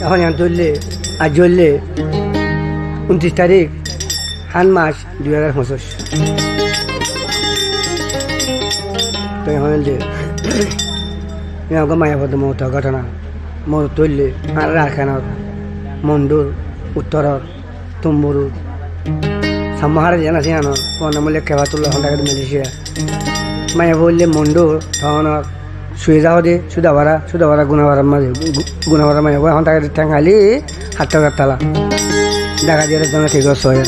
এখন এখন চললে আর জ্বললে 29 তারিখ 7 মাস 2025 তো এখন যে আমাকে মায়াপদ মৌত ঘটনা মৌ তৈলে আর রাখানোর মন্ডুর উত্তরর তুম্বুরু সাম্মাহারে জানা সিয়ানোর পনামূল্য কেবাতুল্লাহ হন্ডাকে মিলিশিয়া মায়া বললে মন্ডুর তখনর শুয়ে যাও দে সুদাভারা গুণাভারার মাঝে গুণাভারা মায়া এখন তাকে ঠেঙালি 7 টাকার তালা দেখা দিয়ে জন্য ঠিক আছে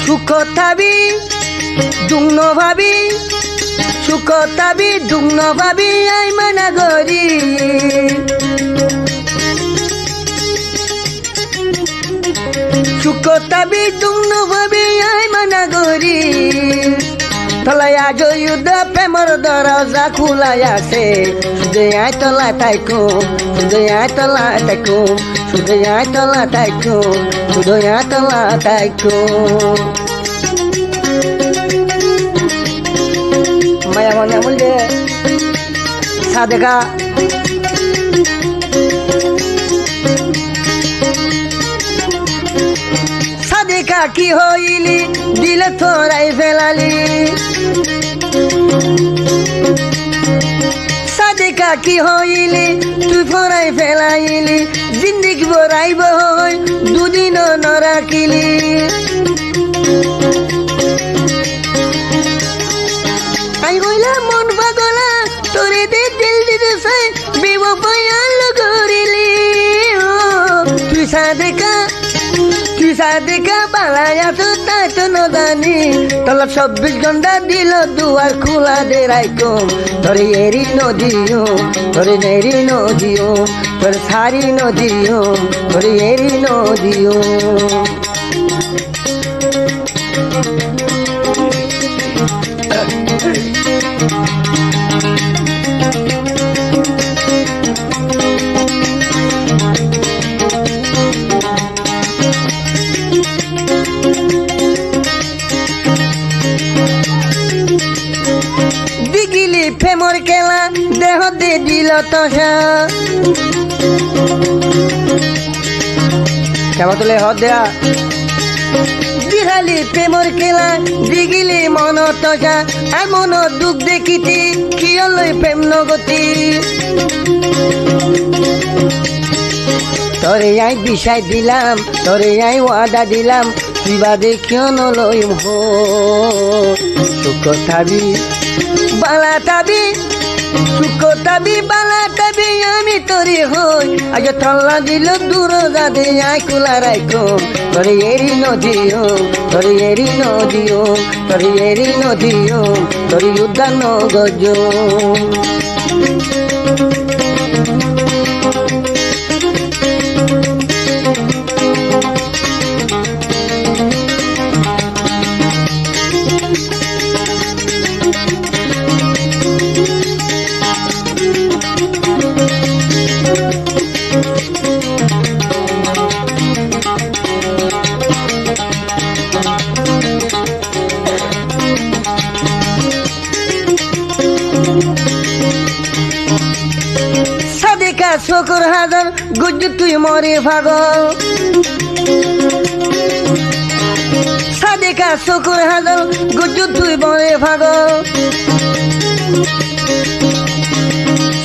সুখতাবি দুগ্ন ভাবি সুখতাবি দুগ্ন ভাবি আই মানা গরি সুখতাবি দুগ্ন ভাবি আই মানা গরি তলায়া জয়ুদ্ধ প্রেমর দরজা খোলাই আছে শুধু আই তলা তাইকুম শুধু আই তলা তাইকুম শুধু আই তলা তাইকুম শুধু আই তলা তাইকুম মায়া মনে বললে সাদেকা সাদেকা কি হইলি দিলে তোরাই ফেলালি সাদেকা কি হইলি তুই ফরাই ফেলাইলি জিন্দিগি বরাইব হই দুদিন নরাখিলি আই কইলা মন পাগলা তোরে দে দিল দিতে চাই বেবপায়াল করিলি তুই সাদেকা বালায়া তো তাই তো নদানি তলা 24 ঘন্টা দিল দুয়ার খোলা দে রাইকম তোরে এরি নদিও তোরে নেরি নদিও তোরে সারি নদিও তোরে এরি নদিও দিগিলি প্রেমর খেলা দেহ দে দিল তসা কেবা তোলে হদ দেয়া বিহালি প্রেমর খেলা দিগিলি মন তসা এমন দুঃখ দেখিতি কিয়লৈ প্রেম নগতি তোরে আই বিষাই দিলাম তোরে আই ওয়াদা দিলাম তুই বাদে কিয় নলইম হো সুখ থাবি বালা তাবি সুখ তাবি বালা তাবি আমি তোরে হই আজ তল্লা দিল দূর যাদে আই কুলা রাইকো তোরে এরি নদিও তোরে এরি নদিও তোরে এরি নদিও তোরে উদ্যান গজ সাদেকা শকুর হাজার গুজ তুই মরে পাগল সাদেকা শকুর হাজার গুজ তুই মরে পাগল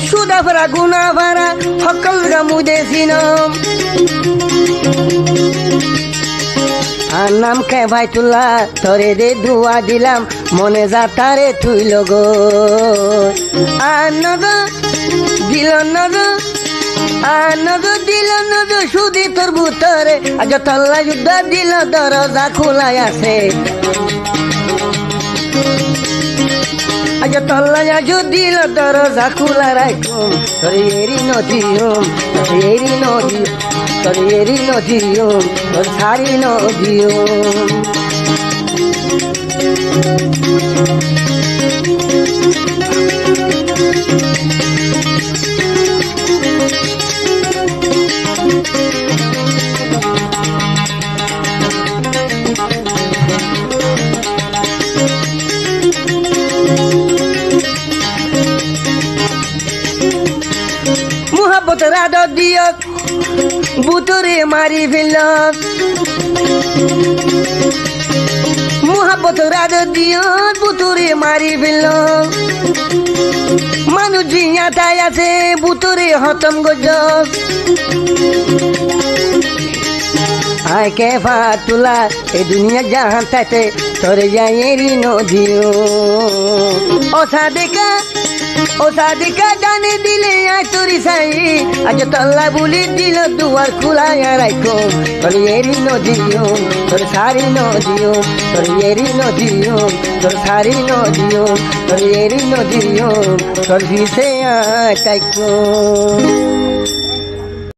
সুদা ভরা গুনা ভরা সকল গামুদে সিনম আর নাম কে ভাই তুলা তোরে দে ধোয়া দিলাম মনে যা তারে তুই লগ আর নদ দিল নদ আর নদ দিল নদ সুদি তোর ভূতরে আজ তল্লা যুদ্ধ দিল দরজা খোলাই আছে আজ তল্লা আজু দিল দরজা খোলা রাখুম তোর এরি নদী তোর এরি নদী তোর এরি নদীও তোর সারি নদীও মোহাব্বতের আদর দিও বুতুরে মারি ফেল মোহাব্বতের আদর দিও বুতুরে মারি ফেল মানুষ জিয়াটাই আছে বুতুরে হতম গজ আয় কে ফাতুলা এ দুনিয়া জাহান তাতে তোরে যাইরি নদীও ও সাদিকা জানে দিলে আয় তোরি সাই আজ তল্লা বুলি দিল দুয়ার খোলা রাখো তোর এরি নদীও তোর সারি নদীও তোর এরি নদীও তোর সারি নদীও তোর এরি নদীও তোর ভিসে আয় তাইকো